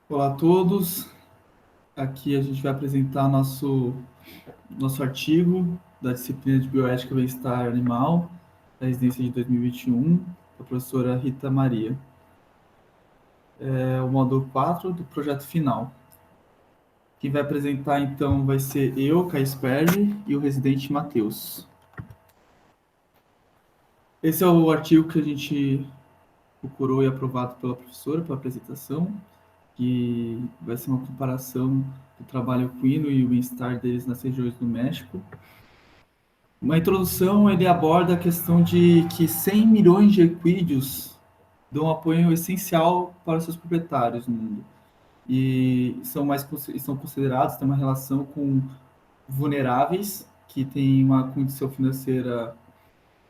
Olá a todos, aqui a gente vai apresentar nosso artigo da disciplina de Bioética e Bem-Estar Animal, da residência de 2021, da professora Rita Maria. É o módulo 4 do projeto final. Quem vai apresentar então vai ser eu, Caio Sperry, e o residente Matheus. Esse é o artigo que a gente procurou e aprovado pela professora para apresentação, que vai ser uma comparação do trabalho equino e o bem-estar deles nas regiões do México. Uma introdução, ele aborda a questão de que 100 milhões de equídeos dão apoio essencial para seus proprietários no mundo. E são considerados, têm uma relação com vulneráveis, que têm uma condição financeira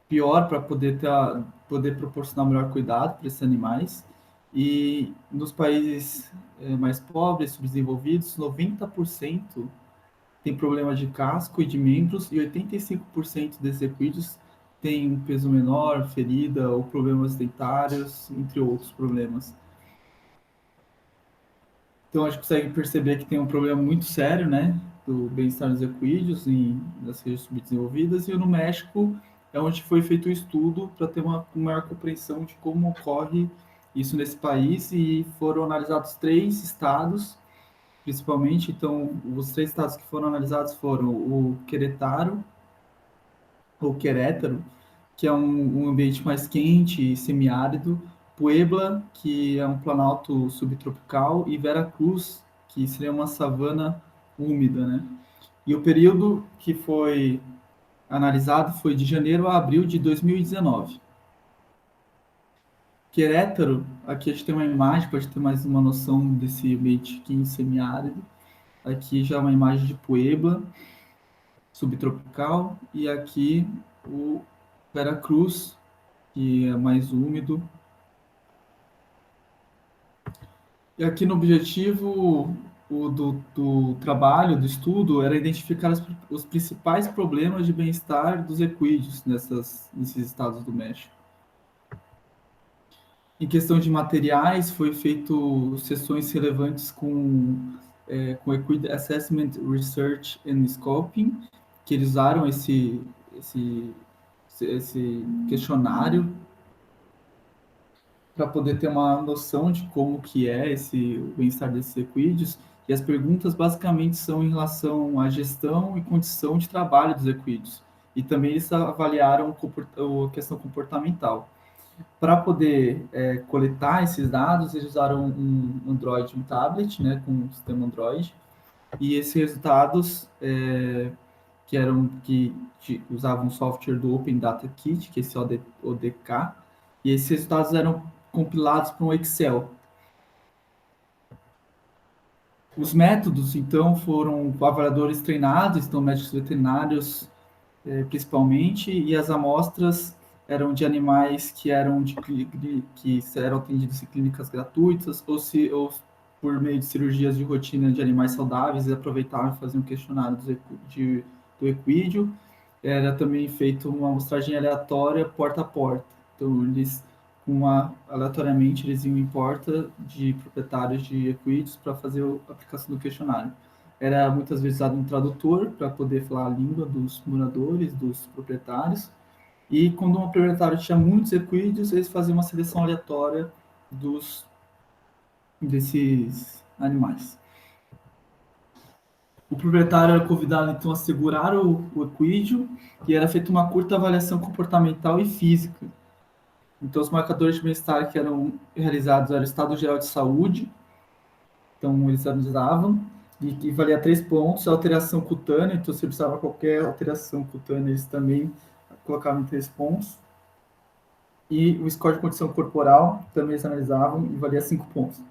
pior para poder proporcionar melhor cuidado para esses animais. E nos países mais pobres, subdesenvolvidos, 90% tem problemas de casco e de membros, e 85% desses equídeos têm um peso menor, ferida ou problemas dentários, entre outros problemas. Então a gente consegue perceber que tem um problema muito sério, né, do bem-estar dos equídeos nas regiões subdesenvolvidas, e no México é onde foi feito o estudo para ter uma maior compreensão de como ocorre isso nesse país, e foram analisados 3 estados principalmente. Então, os 3 estados que foram analisados foram o Querétaro, ou Querétaro, que é um ambiente mais quente e semiárido, Puebla, que é um planalto subtropical, e Veracruz, que seria uma savana úmida, né? E o período que foi analisado foi de janeiro a abril de 2019. Querétaro, aqui a gente tem uma imagem para a gente ter mais uma noção desse ambiente quente semiárido. Aqui já uma imagem de Puebla, subtropical, e aqui o Veracruz, que é mais úmido. E aqui no objetivo do trabalho, do estudo, era identificar os principais problemas de bem-estar dos equídeos nesses estados do México. Em questão de materiais, foi feito sessões relevantes com Equid Assessment Research and Scoping, que eles usaram esse questionário para poder ter uma noção de como que é o bem-estar desses equídeos. E as perguntas basicamente são em relação à gestão e condição de trabalho dos equídeos. E também eles avaliaram a questão comportamental. Para poder coletar esses dados, eles usaram um Android, um tablet, né, com um sistema Android, e esses resultados que usavam o software do Open Data Kit, que é esse ODK, e esses resultados eram compilados para um Excel. Os métodos, então, foram avaliadores treinados, então médicos veterinários principalmente, e as amostras eram de animais que eram atendidos em clínicas gratuitas, ou por meio de cirurgias de rotina de animais saudáveis, e aproveitavam e faziam um questionário do equídeo. Era também feito uma amostragem aleatória porta a porta. Então, aleatoriamente, eles iam em porta de proprietários de equídeos para fazer a aplicação do questionário. Era muitas vezes usado um tradutor para poder falar a língua dos moradores, dos proprietários. E quando um proprietário tinha muitos equídeos, eles faziam uma seleção aleatória desses animais. O proprietário era convidado, então, a segurar o equídeo, e era feita uma curta avaliação comportamental e física. Então, os marcadores de bem-estar que eram realizados eram o estado geral de saúde, então eles analisavam, e valia 3 pontos, a alteração cutânea, então se observava qualquer alteração cutânea, eles também colocavam em 3 pontos, e o score de condição corporal também eles analisavam e valia 5 pontos.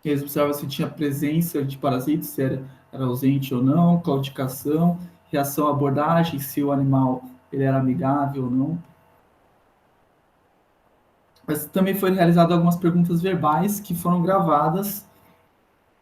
Eles observavam se tinha presença de parasitas, se era ausente ou não, claudicação, reação à abordagem, se o animal ele era amigável ou não. Mas também foi realizado algumas perguntas verbais que foram gravadas,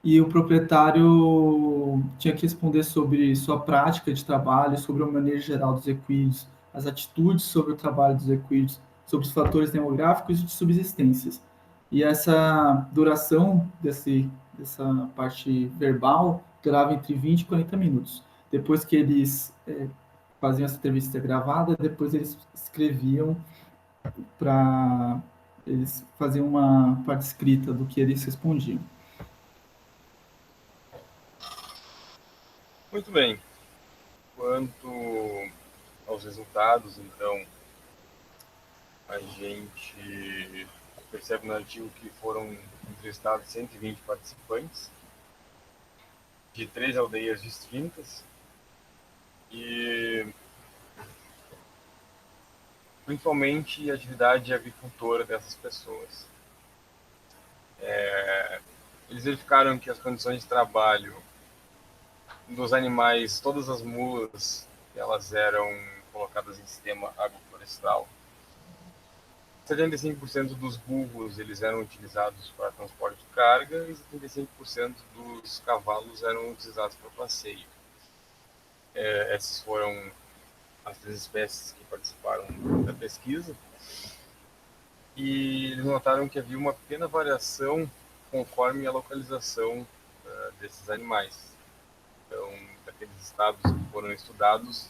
e o proprietário tinha que responder sobre sua prática de trabalho, sobre o manejo geral dos equídeos, as atitudes sobre o trabalho dos equídeos, sobre os fatores demográficos e de subsistências. E essa duração dessa parte verbal durava entre 20 e 40 minutos. Depois que eles faziam essa entrevista gravada, depois eles escreviam para eles faziam uma parte escrita do que eles respondiam. Muito bem. Quanto aos resultados, então, a gente percebe no artigo que foram entrevistados 120 participantes de 3 aldeias distintas e principalmente a atividade agricultora dessas pessoas. Eles verificaram que as condições de trabalho dos animais, todas as mulas, elas eram colocadas em sistema agroflorestal. 75% dos burros eles eram utilizados para transporte de carga e 75% dos cavalos eram utilizados para passeio. Essas foram as 3 espécies que participaram da pesquisa. E eles notaram que havia uma pequena variação conforme a localização desses animais. Então, daqueles estados que foram estudados,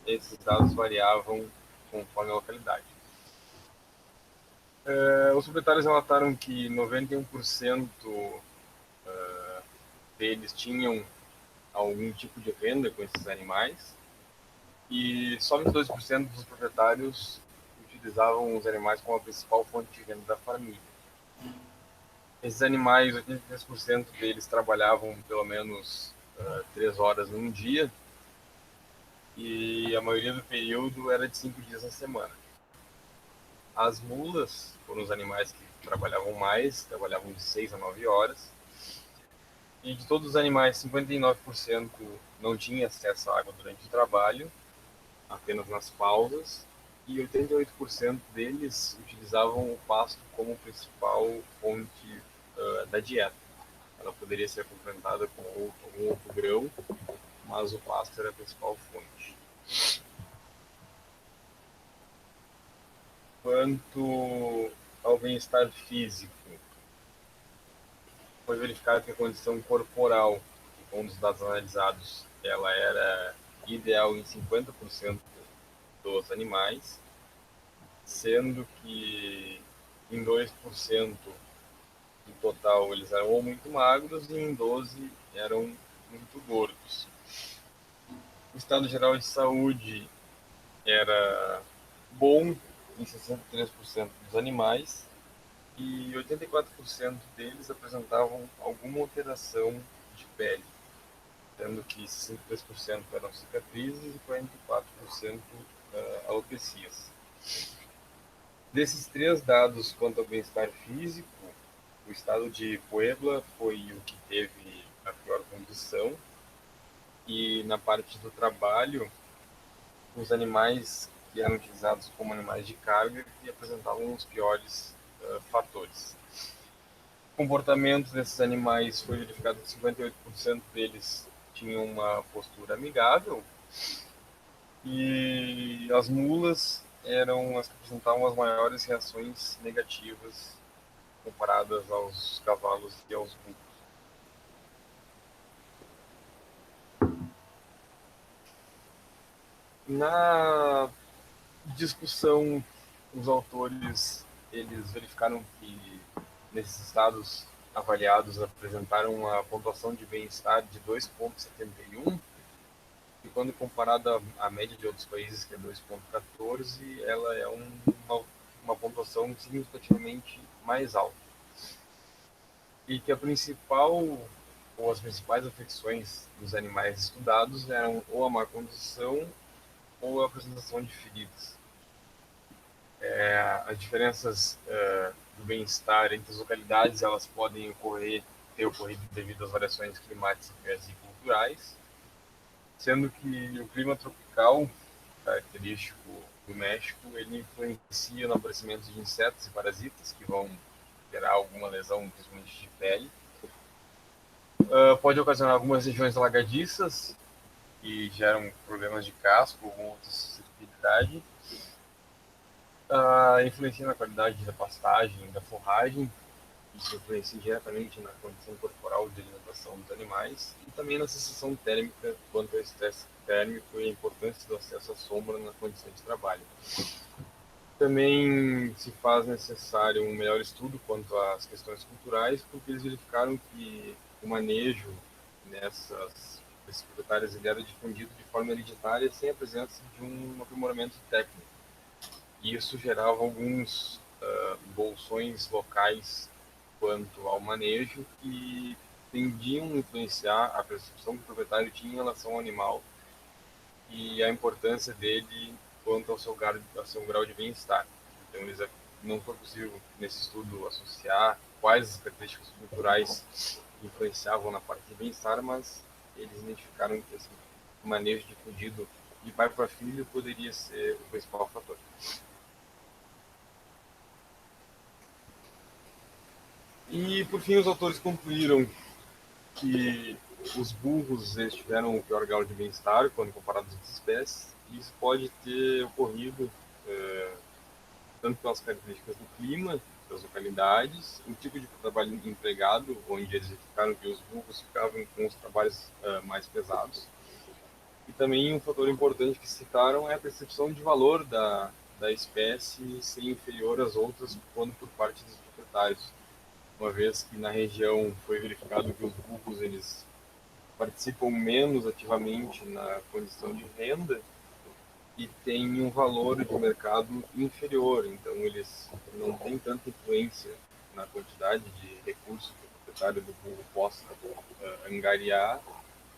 esses dados variavam conforme a localidade. Os proprietários relataram que 91% deles tinham algum tipo de renda com esses animais e só 22% dos proprietários utilizavam os animais como a principal fonte de renda da família. Esses animais, 83% deles trabalhavam pelo menos 3 horas num dia e a maioria do período era de 5 dias na semana. As mulas foram os animais que trabalhavam mais, trabalhavam de 6 a 9 horas. E de todos os animais, 59% não tinha acesso à água durante o trabalho, apenas nas pausas, e 88% deles utilizavam o pasto como principal fonte da dieta. Ela poderia ser complementada com algum outro grão, mas o pasto era a principal fonte. Quanto ao bem-estar físico, foi verificado que a condição corporal, com um dos dados analisados, ela era ideal em 50% dos animais, sendo que em 2% do total eles eram ou muito magros e em 12% eram muito gordos. O estado geral de saúde era bom em 63% dos animais e 84% deles apresentavam alguma alteração de pele, sendo que 63% eram cicatrizes e 44% alopecias. Desses 3 dados quanto ao bem-estar físico, o estado de Puebla foi o que teve a pior condição, e na parte do trabalho, os animais que eram utilizados como animais de carga que apresentavam os piores fatores. O comportamento desses animais foi verificado que 58% deles tinham uma postura amigável e as mulas eram as que apresentavam as maiores reações negativas comparadas aos cavalos e aos burros. Na discussão, os autores eles verificaram que nesses estados avaliados apresentaram uma pontuação de bem-estar de 2,71 e quando comparada à média de outros países, que é 2,14, ela é uma pontuação significativamente mais alta. E que a principal ou as principais afecções dos animais estudados eram ou a má condição ou a apresentação de feridas. As diferenças do bem-estar entre as localidades elas podem ter ocorrido devido às variações climáticas e culturais, sendo que o clima tropical característico do México ele influencia no aparecimento de insetos e parasitas que vão gerar alguma lesão, principalmente de pele. Pode ocasionar algumas regiões alagadiças que geram problemas de casco ou outra suscetibilidade. Influencia na qualidade da pastagem, da forragem, isso influencia diretamente na condição corporal de alimentação dos animais e também na sensação térmica quanto ao estresse térmico e a importância do acesso à sombra na condição de trabalho. Também se faz necessário um melhor estudo quanto às questões culturais, porque eles verificaram que o manejo desses proprietários ele era difundido de forma hereditária sem a presença de um aprimoramento técnico. E isso gerava alguns bolsões locais quanto ao manejo que tendiam a influenciar a percepção que o proprietário tinha em relação ao animal e a importância dele quanto ao seu grau de bem-estar. Então, não foi possível, nesse estudo, associar quais as características culturais influenciavam na parte de bem-estar, mas eles identificaram que assim, o manejo difundido de pai para filho poderia ser o principal fator. E, por fim, os autores concluíram que os burros eles tiveram o pior grau de bem-estar quando comparados às outras espécies. E isso pode ter ocorrido tanto pelas características do clima, das localidades, o tipo de trabalho empregado, onde eles verificaram que os burros ficavam com os trabalhos mais pesados. E também um fator importante que citaram é a percepção de valor da espécie ser inferior às outras quando por parte dos proprietários. Uma vez que na região foi verificado que os burros eles participam menos ativamente na condição de renda e têm um valor de mercado inferior, então eles não têm tanta influência na quantidade de recursos que o proprietário do burro possa angariar,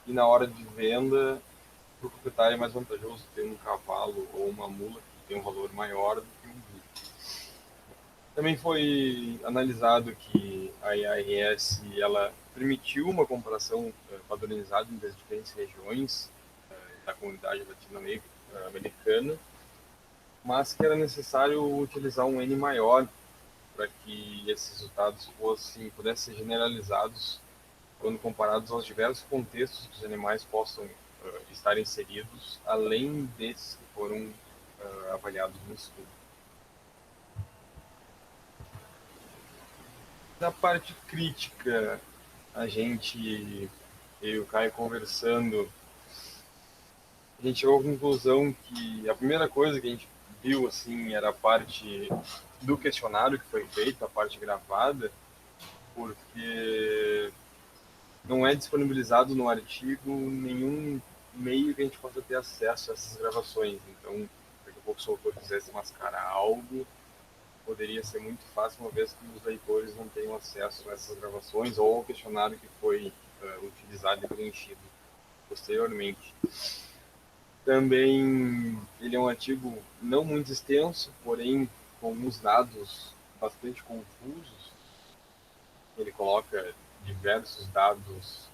e na hora de venda, para o proprietário é mais vantajoso ter um cavalo ou uma mula que tem um valor maior do que um burro. Também foi analisado que a IARS ela permitiu uma comparação padronizada entre as diferentes regiões da comunidade latino-americana, mas que era necessário utilizar um N maior para que esses resultados pudessem ser generalizados quando comparados aos diversos contextos que os animais possam estar inseridos, além desses que foram avaliados no estudo. Na parte crítica, eu e o Caio conversando, a gente chegou à conclusão que a primeira coisa que a gente viu assim era a parte do questionário que foi feito, a parte gravada, porque não é disponibilizado no artigo nenhum meio que a gente possa ter acesso a essas gravações. Então, daqui a pouco se o autor quisesse mascarar algo, poderia ser muito fácil, uma vez que os leitores não tenham acesso a essas gravações ou ao questionário que foi utilizado e preenchido posteriormente. Também ele é um artigo não muito extenso, porém com alguns dados bastante confusos. Ele coloca diversos dados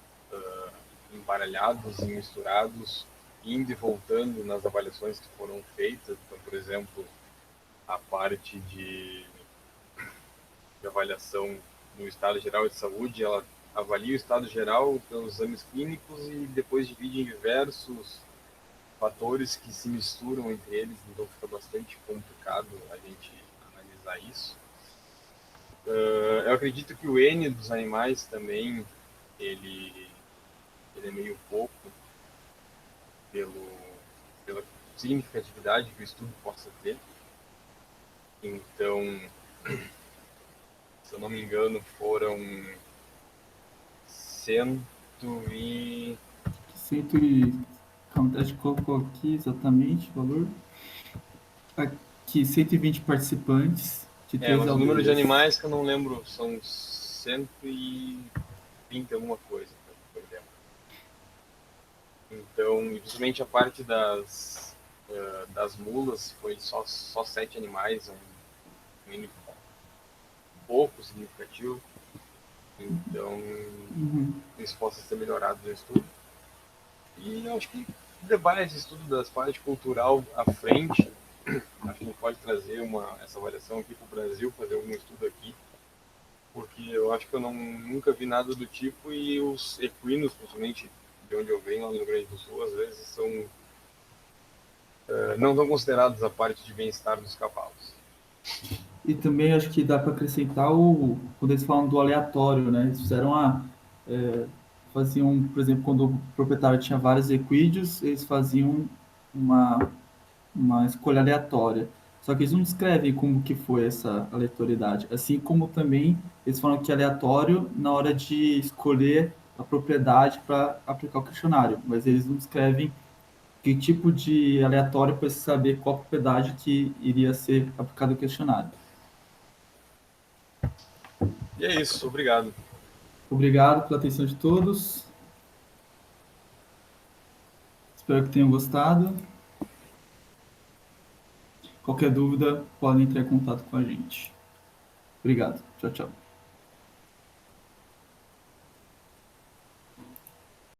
embaralhados e misturados, indo e voltando nas avaliações que foram feitas. Então, por exemplo, a parte de avaliação no estado geral de saúde, ela avalia o estado geral pelos exames clínicos e depois divide em diversos fatores que se misturam entre eles, então fica bastante complicado a gente analisar isso. Eu acredito que o N dos animais também, ele é meio pouco pela significatividade que o estudo possa ter. Então, se eu não me engano, foram 100 e... Calma, a gente colocou aqui exatamente o valor. Aqui, 120 participantes de 3 mas o número de aldeias. animais que eu não lembro, são 120 alguma coisa, por exemplo. Então, principalmente a parte das mulas, foi só 7 animais, um número pouco significativo. Então, isso possa ser melhorado no estudo. E eu acho que levar esse estudo das partes cultural à frente, acho que a gente pode trazer essa avaliação aqui para o Brasil, fazer algum estudo aqui, porque eu acho que eu nunca vi nada do tipo, e os equinos, principalmente de onde eu venho, lá no Rio Grande do Sul, às vezes não estão considerados a parte de bem-estar dos cavalos. E também acho que dá para acrescentar quando eles falam do aleatório, né? Eles fizeram faziam, por exemplo, quando o proprietário tinha vários equídeos, eles faziam uma, uma escolha aleatória. Só que eles não descrevem como que foi essa aleatoriedade. Assim como também eles falam que é aleatório na hora de escolher a propriedade para aplicar o questionário, mas eles não descrevem que tipo de aleatório para se saber qual propriedade que iria ser aplicado o questionário. E é isso, obrigado. Obrigado pela atenção de todos. Espero que tenham gostado. Qualquer dúvida, podem entrar em contato com a gente. Obrigado. Tchau, tchau.